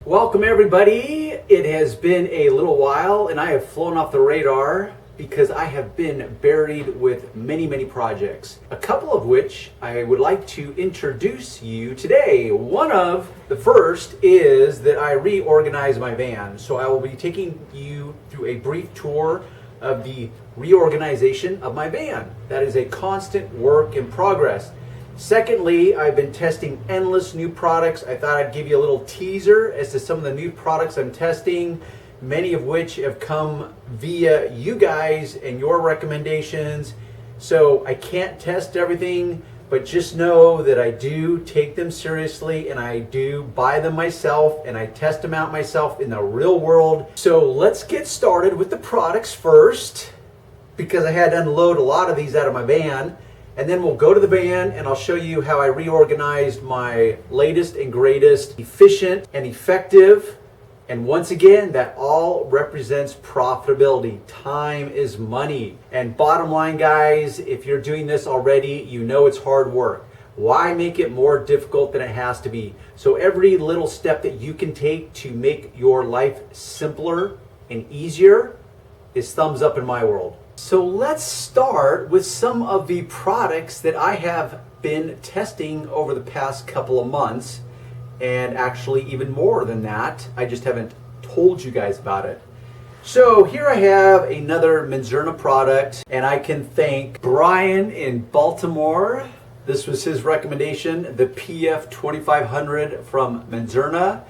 Welcome everybody. It has been a little while and I have flown off the radar because I have been buried with many projects. A couple of which I would like to introduce you today. One of the first is that I reorganized my van. So I will be taking you through a brief tour of the reorganization of my van. That is a constant work in progress. Secondly, I've been testing endless new products. I thought I'd give you a little teaser as to some of the new products I'm testing, many of which have come via you guys and your recommendations. So I can't test everything, but just know that I do take them seriously and I do buy them myself and I test them out myself in the real world. So let's get started with the products first, because I had to unload a lot of these out of my van. And then we'll go to the van and I'll show you how I reorganized my latest and greatest, efficient and effective. And once again, that all represents profitability. Time is money. And bottom line, guys, if you're doing this already, you know it's hard work. Why make it more difficult than it has to be? So every little step that you can take to make your life simpler and easier is thumbs up in my world. So let's start with some of the products that I have been testing over the past couple of months, and actually even more than that. I just haven't told you guys about it. So here I have another Menzerna product, and I can thank Brian in Baltimore. This was his recommendation, the PF 2500 from Menzerna.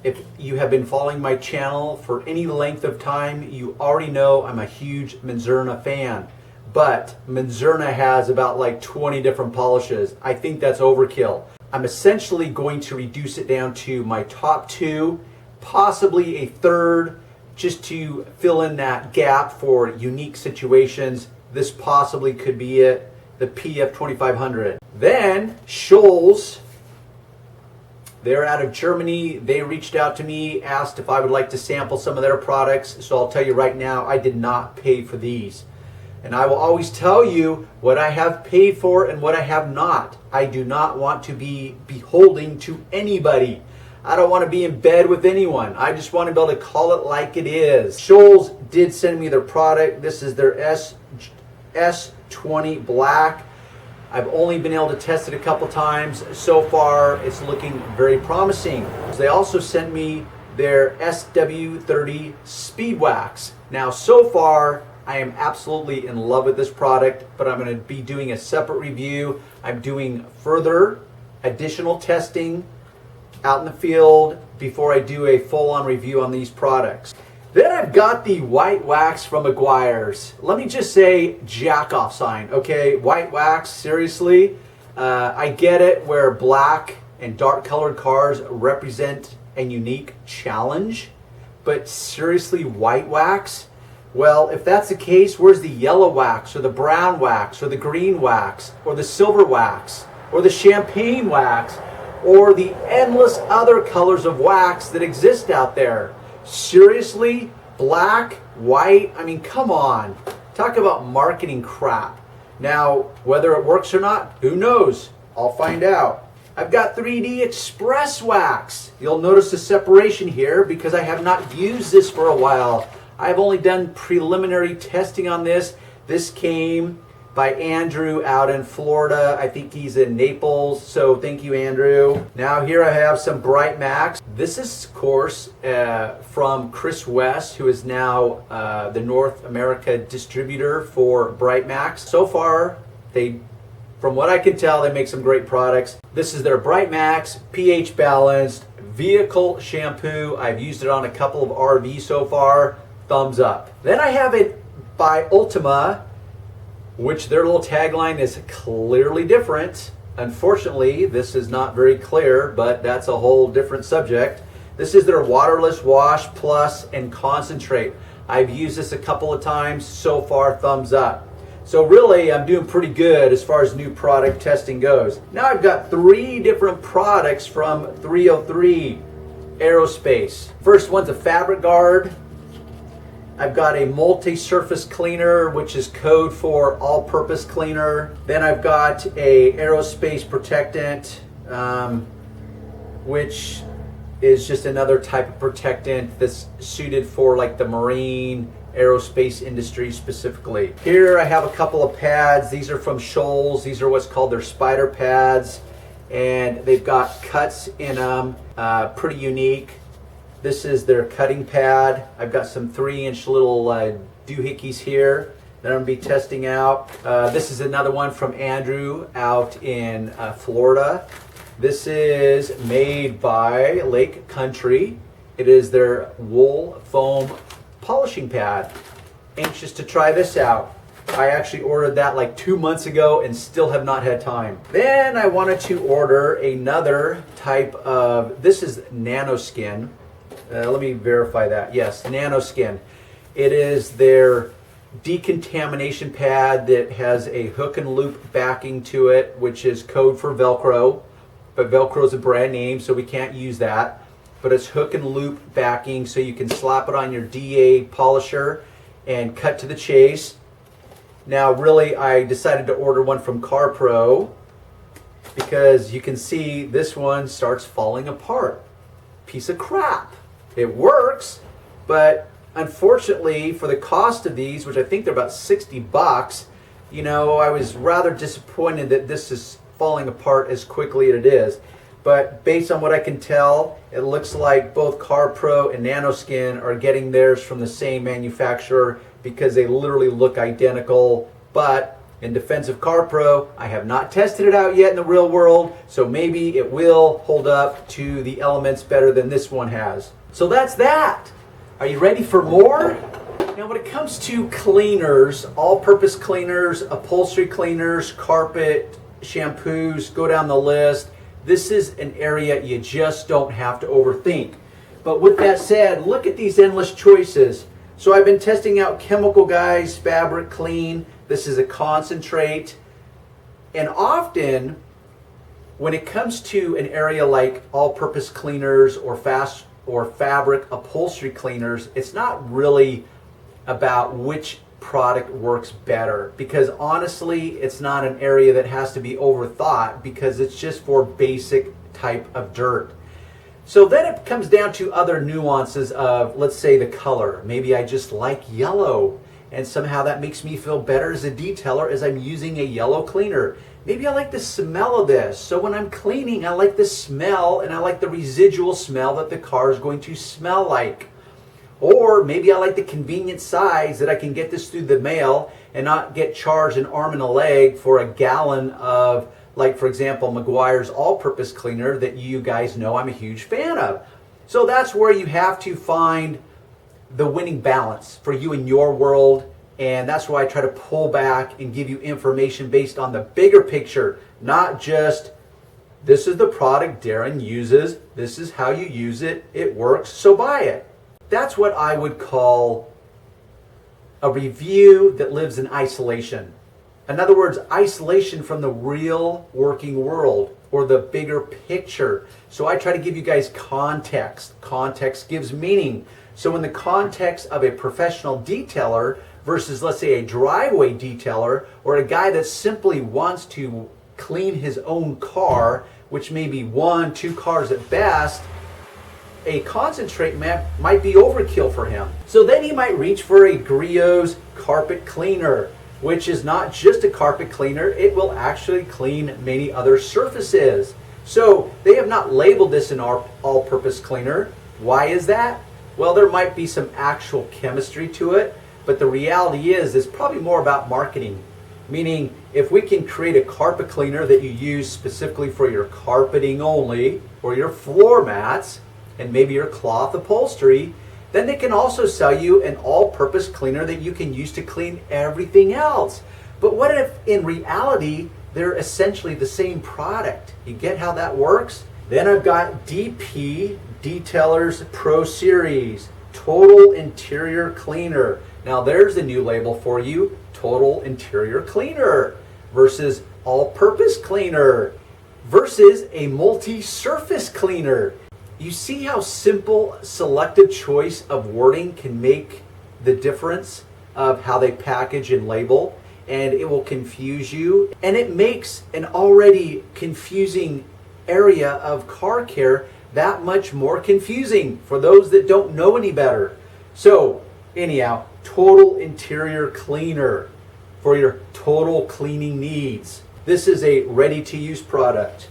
If you have been following my channel for any length of time, you already know I'm a huge Menzerna fan. But Menzerna has about like 20 different polishes. I think that's overkill. I'm essentially going to reduce it down to my top two, possibly a third, just to fill in that gap for unique situations. This possibly could be it, the PF 2500. Then Scholl's. They're out of Germany. They reached out to me, asked if I would like to sample some of their products. So I'll tell you right now, I did not pay for these. And I will always tell you what I have paid for and what I have not. I do not want to be beholden to anybody. I don't want to be in bed with anyone. I just want to be able to call it like it is. Scholl's did send me their product. This is their S20 Black. I've only been able to test it a couple times. So far, it's looking very promising. They also sent me their SW30 Speed Wax. Now, so far, I am absolutely in love with this product, but I'm going to be doing a separate review. I'm doing further additional testing out in the field before I do a full-on review on these products. Then I've got the white wax from Meguiar's. Let me just say jack off sign, okay? White wax, seriously. I get it where black and dark colored cars represent a unique challenge, but seriously, white wax? Well, if that's the case, where's the yellow wax or the brown wax or the green wax or the silver wax or the champagne wax or the endless other colors of wax that exist out there? Seriously? Black? White? I mean, come on. Talk about marketing crap. Now, whether it works or not, who knows? I'll find out. I've got 3D Express Wax. You'll notice the separation here because I have not used this for a while. I've only done preliminary testing on this. This came by Andrew out in Florida. I think he's in Naples, so thank you, Andrew. Now here I have some Bright Max. This is, of course, from Chris West, who is now the North America distributor for Bright Max. So far, from what I can tell, they make some great products. This is their Bright Max pH balanced vehicle shampoo. I've used it on a couple of RVs so far. Thumbs up. Then I have it by Ultima, which their little tagline is clearly different. Unfortunately, this is not very clear, but that's a whole different subject. This is their Waterless Wash Plus and Concentrate. I've used this a couple of times. So far, thumbs up. So really, I'm doing pretty good as far as new product testing goes. Now I've got 3 different products from 303 Aerospace. First one's a Fabric Guard. I've got a multi-surface cleaner, which is code for all-purpose cleaner. Then I've got a aerospace protectant, which is just another type of protectant that's suited for like the marine aerospace industry specifically. Here I have a couple of pads. These are from Shoals. These are what's called their spider pads, and they've got cuts in them, pretty unique. This is their cutting pad. I've got some 3-inch little doohickeys here that I'm going to be testing out. This is another one from Andrew out in Florida. This is made by Lake Country. It is their wool foam polishing pad. Anxious to try this out. I actually ordered that like 2 months ago and still have not had time. Then I wanted to order another type of, this is Nanoskin. Let me verify that. Yes, Nanoskin. It is their decontamination pad that has a hook and loop backing to it, which is code for Velcro. But Velcro is a brand name, so we can't use that. But it's hook and loop backing, so you can slap it on your DA polisher and cut to the chase. Now, really, I decided to order one from CarPro because you can see this one starts falling apart. Piece of crap. It works, but unfortunately, for the cost of these, which I think they're about 60 bucks, you know, I was rather disappointed that this is falling apart as quickly as it is. But based on what I can tell, it looks like both CarPro and Nanoskin are getting theirs from the same manufacturer because they literally look identical. But in defense of CarPro, I have not tested it out yet in the real world, so maybe it will hold up to the elements better than this one has. So that's that. Are you ready for more? Now, when it comes to cleaners, all-purpose cleaners, upholstery cleaners, carpet, shampoos, go down the list. This is an area you just don't have to overthink. But with that said, look at these endless choices. So I've been testing out Chemical Guys Fabric Clean. This is a concentrate. And often, when it comes to an area like all-purpose cleaners or fabric upholstery cleaners, it's not really about which product works better, because honestly it's not an area that has to be overthought because it's just for basic type of dirt. So then it comes down to other nuances of, let's say, the color. Maybe I just like yellow and somehow that makes me feel better as a detailer as I'm using a yellow cleaner. Maybe I like the smell of this, so when I'm cleaning I like the smell and I like the residual smell that the car is going to smell like. Or maybe I like the convenient size that I can get this through the mail and not get charged an arm and a leg for a gallon of, like, for example, Meguiar's all-purpose cleaner that you guys know I'm a huge fan of. So that's where you have to find the winning balance for you in your world, and that's why I try to pull back and give you information based on the bigger picture, not just this is the product Darren uses, this is how you use it, it works, so buy it. That's what I would call a review that lives in isolation. In other words, isolation from the real working world or the bigger picture. So I try to give you guys context. Context gives meaning. So in the context of a professional detailer versus, let's say, a driveway detailer or a guy that simply wants to clean his own car, which may be 1-2 cars at best, a concentrate might be overkill for him. So then he might reach for a Griot's carpet cleaner, which is not just a carpet cleaner, it will actually clean many other surfaces. So they have not labeled this an all-purpose cleaner. Why is that? Well, there might be some actual chemistry to it, but the reality is it's probably more about marketing. Meaning, if we can create a carpet cleaner that you use specifically for your carpeting only, or your floor mats, and maybe your cloth upholstery, then they can also sell you an all-purpose cleaner that you can use to clean everything else. But what if in reality they're essentially the same product? You get how that works? Then I've got DP Detailers Pro Series Total Interior Cleaner. Now there's the new label for you, Total Interior Cleaner versus all-purpose cleaner versus a multi-surface cleaner. You see how simple selective choice of wording can make the difference of how they package and label, and it will confuse you, and it makes an already confusing area of car care that much more confusing for those that don't know any better. So anyhow, total interior cleaner for your total cleaning needs. This is a ready-to-use product.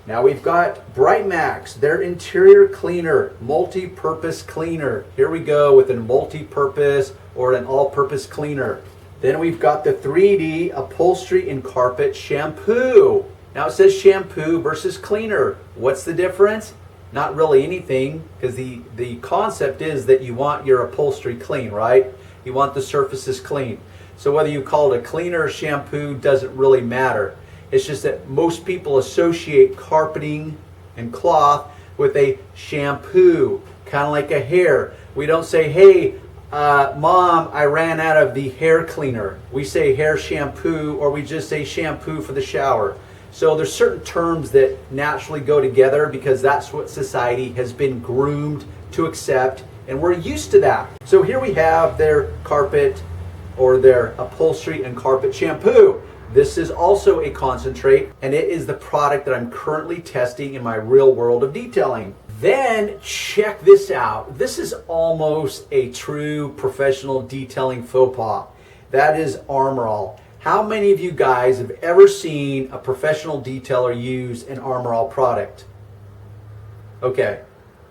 Now we've got Bright Max, their interior cleaner, multi-purpose cleaner. Here we go with a multi-purpose or an all-purpose cleaner. Then we've got the 3D upholstery and carpet shampoo. Now it says shampoo versus cleaner. What's the difference? Not really anything, because the concept is that you want your upholstery clean, right? You want the surfaces clean. So whether you call it a cleaner or shampoo doesn't really matter. It's just that most people associate carpeting and cloth with a shampoo, kind of like a hair. We don't say, hey, Mom, I ran out of the hair cleaner. We say hair shampoo, or we just say shampoo for the shower. So there's certain terms that naturally go together because that's what society has been groomed to accept, and we're used to that. So here we have their carpet or their upholstery and carpet shampoo. This is also a concentrate, and it is the product that I'm currently testing in my real world of detailing. Then check this out. This is almost a true professional detailing faux pas. That is Armor All. How many of you guys have ever seen a professional detailer use an Armor All product? Okay,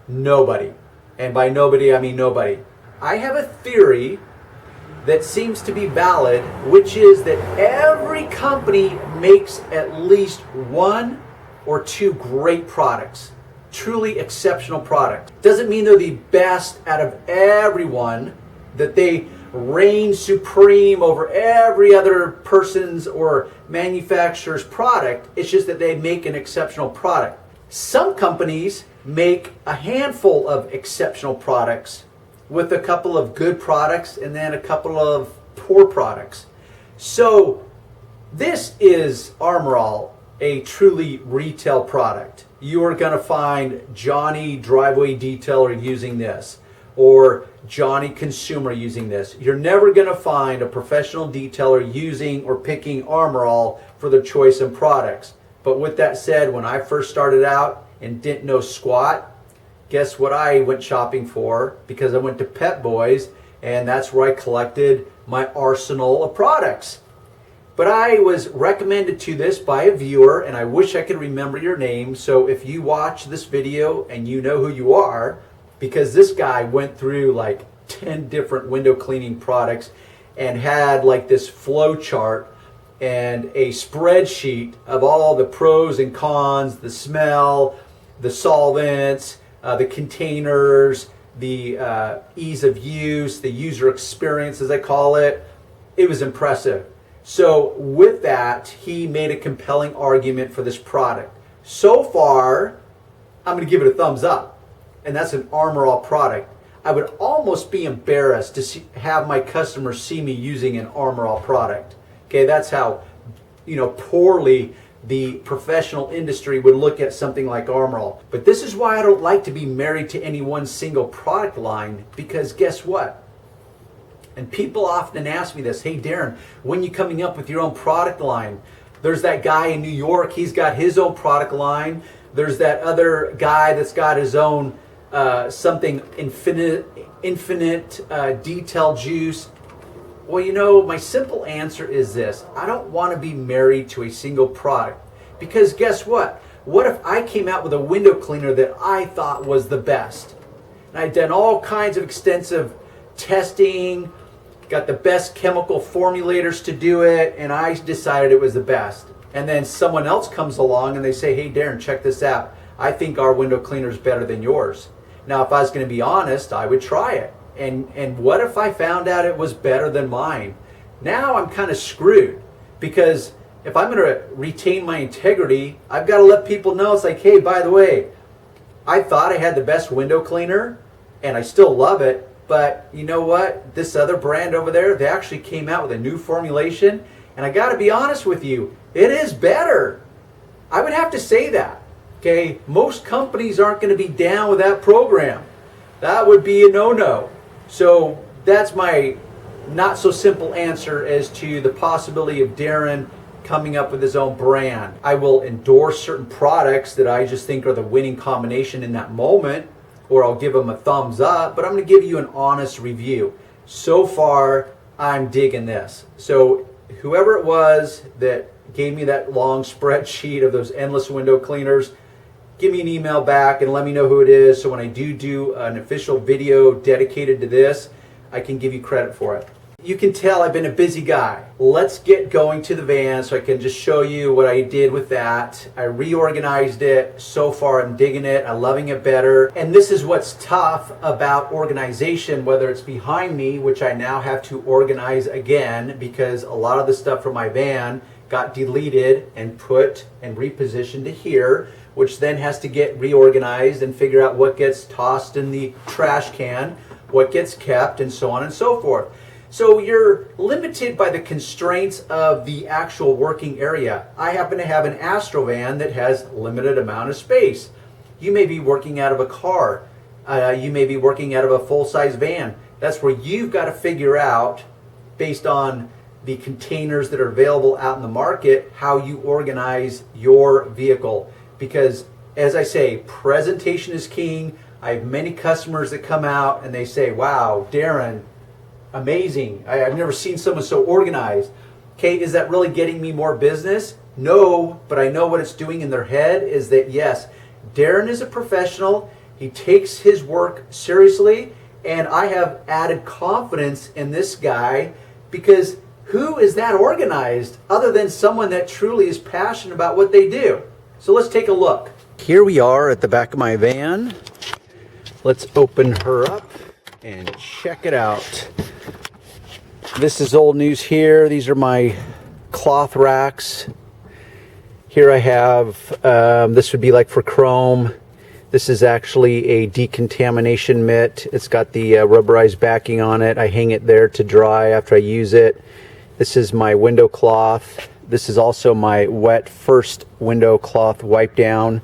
nobody. And by nobody, I mean nobody. I have a theory that seems to be valid, which is that every company makes at least one or two great products, truly exceptional products. Doesn't mean they're the best out of everyone, that they reign supreme over every other person's or manufacturer's product. It's just that they make an exceptional product. Some companies make a handful of exceptional products with a couple of good products and then a couple of poor products. So this is Armor All, a truly retail product. You are going to find Johnny Driveway Detailer using this, or Johnny Consumer using this. You're never going to find a professional detailer using or picking Armor All for their choice in products. But with that said, when I first started out and didn't know squat, guess what I went shopping for? Because I went to Pep Boys, and that's where I collected my arsenal of products. But I was recommended to this by a viewer, and I wish I could remember your name. So if you watch this video and you know who you are, because this guy went through like 10 different window cleaning products and had like this flow chart and a spreadsheet of all the pros and cons, the smell, the solvents, the containers, the ease of use, the user experience, as I call it. It was impressive. So with that, he made a compelling argument for this product. So far, I'm going to give it a thumbs up. And that's an Armor All product. I would almost be embarrassed to have my customers see me using an Armor All product. Okay, that's how, poorly the professional industry would look at something like Armor All. But this is why I don't like to be married to any one single product line, because guess what? And people often ask me this, hey Darren, when are you coming up with your own product line? There's that guy in New York, he's got his own product line. There's that other guy that's got his own something infinite detail juice. Well, my simple answer is this. I don't want to be married to a single product, because guess what? What if I came out with a window cleaner that I thought was the best? And I'd done all kinds of extensive testing, got the best chemical formulators to do it, and I decided it was the best. And then someone else comes along and they say, hey Darren, check this out. I think our window cleaner is better than yours. Now, if I was going to be honest, I would try it. And what if I found out it was better than mine? Now I'm kind of screwed, because if I'm going to retain my integrity, I've got to let people know. It's like, hey, by the way, I thought I had the best window cleaner and I still love it. But you know what? This other brand over there, they actually came out with a new formulation. And I got to be honest with you, it is better. I would have to say that. Okay, most companies aren't going to be down with that program. That would be a no-no. So that's my not so simple answer as to the possibility of Darren coming up with his own brand. I will endorse certain products that I just think are the winning combination in that moment, or I'll give them a thumbs up, but I'm going to give you an honest review. So far, I'm digging this. So whoever it was that gave me that long spreadsheet of those endless window cleaners, give me an email back and let me know who it is, so when I do an official video dedicated to this, I can give you credit for it. You can tell I've been a busy guy. Let's get going to the van so I can just show you what I did with that. I reorganized it. So far I'm digging it. I'm loving it better. And this is what's tough about organization, whether it's behind me, which I now have to organize again because a lot of the stuff from my van got deleted and put and repositioned to here, which then has to get reorganized and figure out what gets tossed in the trash can, what gets kept, and so on and so forth. So you're limited by the constraints of the actual working area. I happen to have an Astrovan that has limited amount of space. You may be working out of a car. You may be working out of a full-size van. That's where you've got to figure out, based on the containers that are available out in the market, how you organize your vehicle. Because, as I say, presentation is king. I have many customers that come out and they say, wow, Darren, amazing. I've never seen someone so organized. Okay, is that really getting me more business? No, but I know what it's doing in their head is that, yes, Darren is a professional. He takes his work seriously, and I have added confidence in this guy because who is that organized other than someone that truly is passionate about what they do? So let's take a look. Here we are at the back of my van. Let's open her up and check it out. This is old news here. These are my cloth racks. Here I have, this would be like for chrome. This is actually a decontamination mitt. It's got the rubberized backing on it. I hang it there to dry after I use it. This is my window cloth. This is also my wet first window cloth wipe down.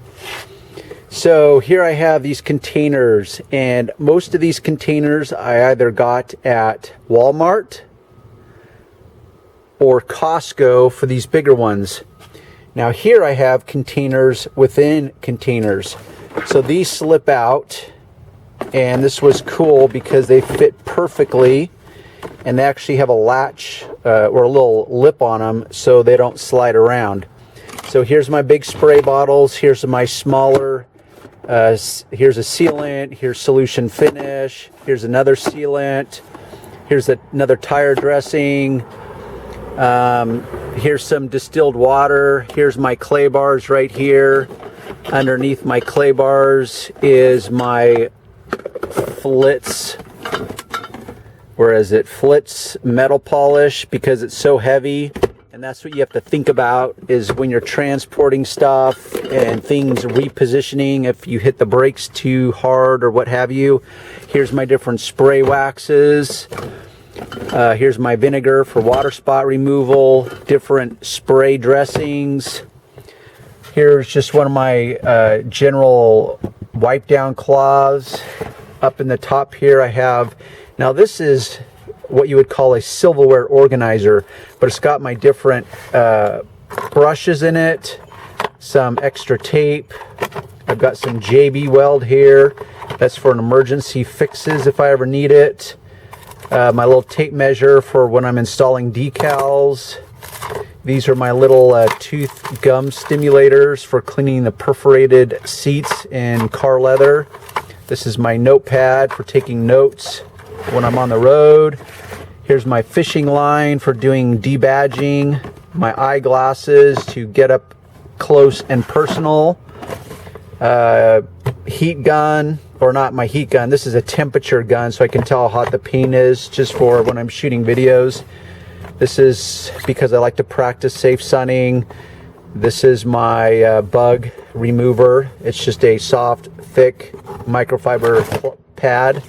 So here I have these containers, and most of these containers I either got at Walmart or Costco for these bigger ones. Now here I have containers within containers. So these slip out, and this was cool because they fit perfectly, and they actually have a latch or a little lip on them so they don't slide around. So here's my big spray bottles. Here's my smaller, here's a sealant, here's solution finish, here's another sealant, here's another tire dressing, here's some distilled water, here's my clay bars right here. Underneath my clay bars is my Flitz, Flitz metal polish, because it's so heavy. And that's what you have to think about, is when you're transporting stuff and things repositioning, if you hit the brakes too hard or what have you. Here's my different spray waxes. Here's my vinegar for water spot removal, different spray dressings. Here's just one of my general wipe down cloths. Up in the top here I have, now this is what you would call a silverware organizer, but it's got my different brushes in it, some extra tape. I've got some JB Weld here. That's for an emergency fixes if I ever need it. My little tape measure for when I'm installing decals. These are my little tooth gum stimulators for cleaning the perforated seats in car leather. This is my notepad for taking notes when I'm on the road. Here's my fishing line for doing debadging. My eyeglasses to get up close and personal. Heat gun, or not my heat gun. This is a temperature gun, so I can tell how hot the paint is, just for when I'm shooting videos. This is because I like to practice safe sunning. This is my bug remover. It's just a soft, thick microfiber pad.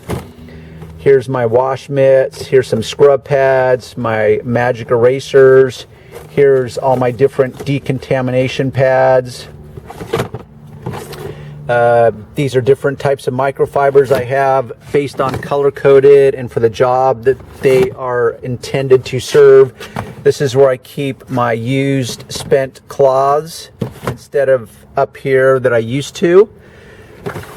Here's my wash mitts. Here's some scrub pads, my magic erasers. Here's all my different decontamination pads. These are different types of microfibers I have based on color coded and for the job that they are intended to serve. This is where I keep my used spent cloths instead of up here that I used to.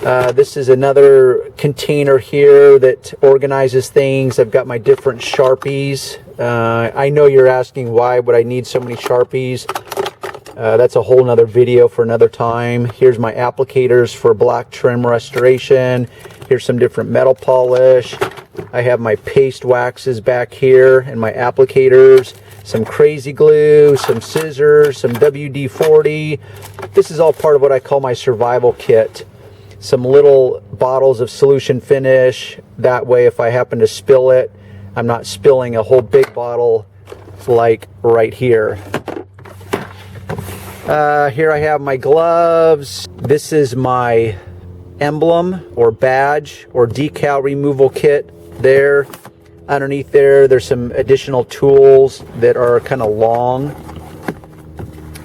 This is another container here that organizes things. I've got my different Sharpies. I know you're asking why would I need so many Sharpies. That's a whole nother video for another time. Here's my applicators for black trim restoration. Here's some different metal polish. I have my paste waxes back here and my applicators, some crazy glue, some scissors, some WD-40. This is all part of what I call my survival kit. Some little bottles of solution finish. That way if I happen to spill it, I'm not spilling a whole big bottle like right here. Here I have my gloves. This is my emblem or badge or decal removal kit there. Underneath there's some additional tools that are kind of long.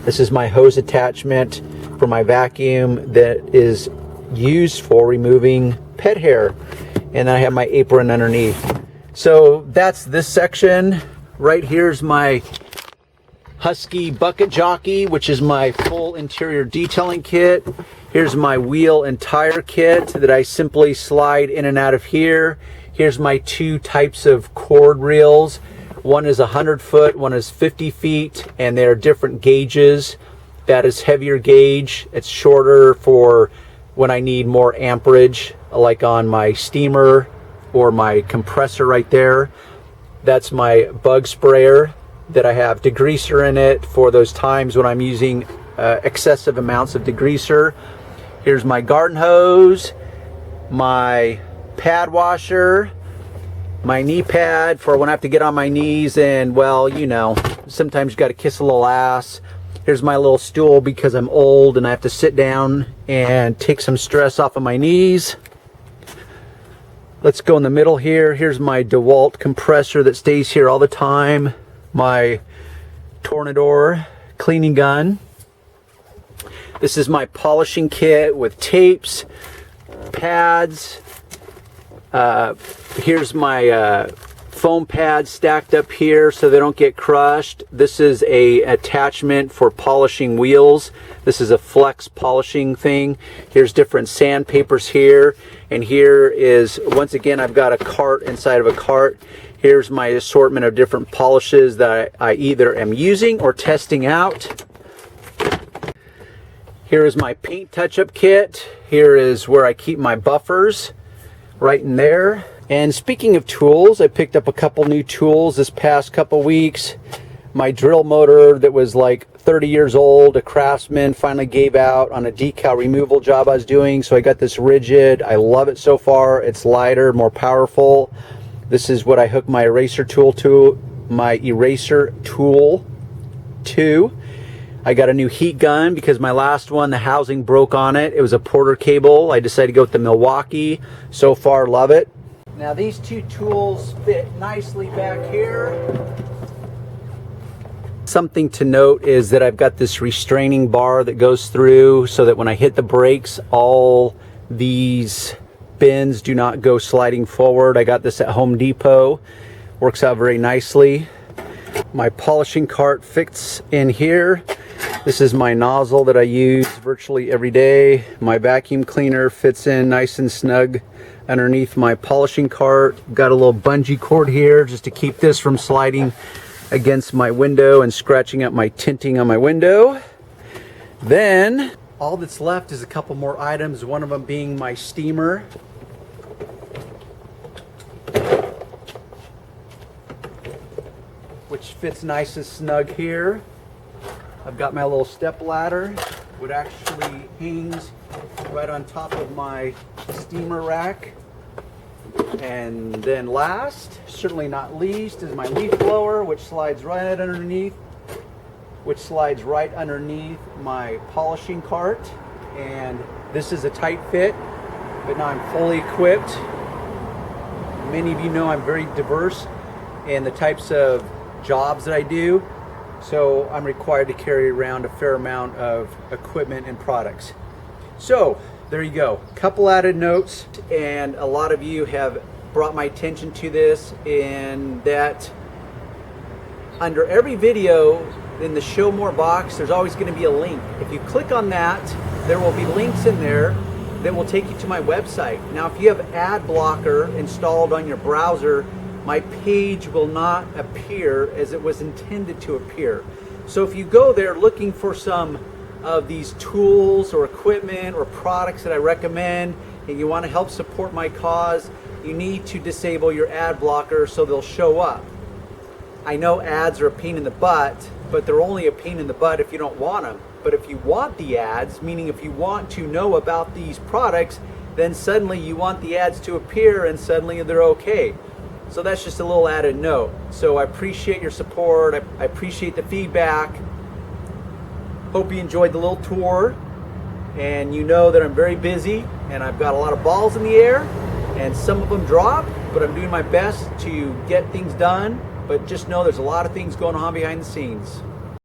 This is my hose attachment for my vacuum that is used for removing pet hair. And then I have my apron underneath. So that's this section. Right here's my Husky bucket jockey, which is my full interior detailing kit. Here's my wheel and tire kit that I simply slide in and out of here. Here's my two types of cord reels. One is 100 foot, one is 50 feet, and they're different gauges. That is heavier gauge. It's shorter for when I need more amperage, like on my steamer or my compressor right there. That's my bug sprayer that I have degreaser in it for those times when I'm using excessive amounts of degreaser. Here's my garden hose, my pad washer, my knee pad for when I have to get on my knees and, well, you know, sometimes you got to kiss a little ass. Here's my little stool because I'm old and I have to sit down and take some stress off of my knees. Let's go in the middle here. Here's my DeWalt compressor that stays here all the time. My Tornador cleaning gun. This is my polishing kit with tapes, pads. Here's my foam pads stacked up here so they don't get crushed. This is a attachment for polishing wheels. This is a flex polishing thing. Here's different sandpapers here. And here is, once again, I've got a cart inside of a cart. Here's my assortment of different polishes that I either am using or testing out. Here is my paint touch-up kit. Here is where I keep my buffers, right in there. And speaking of tools, I picked up a couple new tools this past couple weeks. My drill motor that was like 30 years old, a Craftsman, finally gave out on a decal removal job I was doing. So I got this rigid. I love it so far. It's lighter, more powerful. This is what I hook my eraser tool to. I got a new heat gun because my last one, the housing broke on it. It was a Porter cable. I decided to go with the Milwaukee. So far, love it. Now these two tools fit nicely back here. Something to note is that I've got this restraining bar that goes through so that when I hit the brakes, all these bins do not go sliding forward. I got this at Home Depot. Works out very nicely. My polishing cart fits in here. This is my nozzle that I use virtually every day. My vacuum cleaner fits in nice and snug underneath my polishing cart. Got a little bungee cord here just to keep this from sliding against my window and scratching up my tinting on my window. Then all that's left is a couple more items, one of them being my steamer. Which fits nice and snug here. I've got my little step ladder, which actually hangs right on top of my steamer rack. And then last, certainly not least, is my leaf blower, which slides right underneath my polishing cart. And this is a tight fit, but now I'm fully equipped. Many of you know I'm very diverse in the types of jobs that I do, so I'm required to carry around a fair amount of equipment and products. So there you go, couple added notes, and a lot of you have brought my attention to this, in that Under every video in the show more box, there's always going to be a link. If you click on that, there will be links in there that will take you to my website. Now, if you have ad blocker installed on your browser, my page will not appear as it was intended to appear. So if you go there looking for some of these tools or equipment or products that I recommend, and you want to help support my cause, you need to disable your ad blocker so they'll show up. I know ads are a pain in the butt, but they're only a pain in the butt if you don't want them. But if you want the ads, meaning if you want to know about these products, then suddenly you want the ads to appear and suddenly they're okay. So that's just a little added note. So I appreciate your support. I appreciate the feedback. Hope you enjoyed the little tour. And you know that I'm very busy and I've got a lot of balls in the air and some of them drop, but I'm doing my best to get things done. But just know there's a lot of things going on behind the scenes.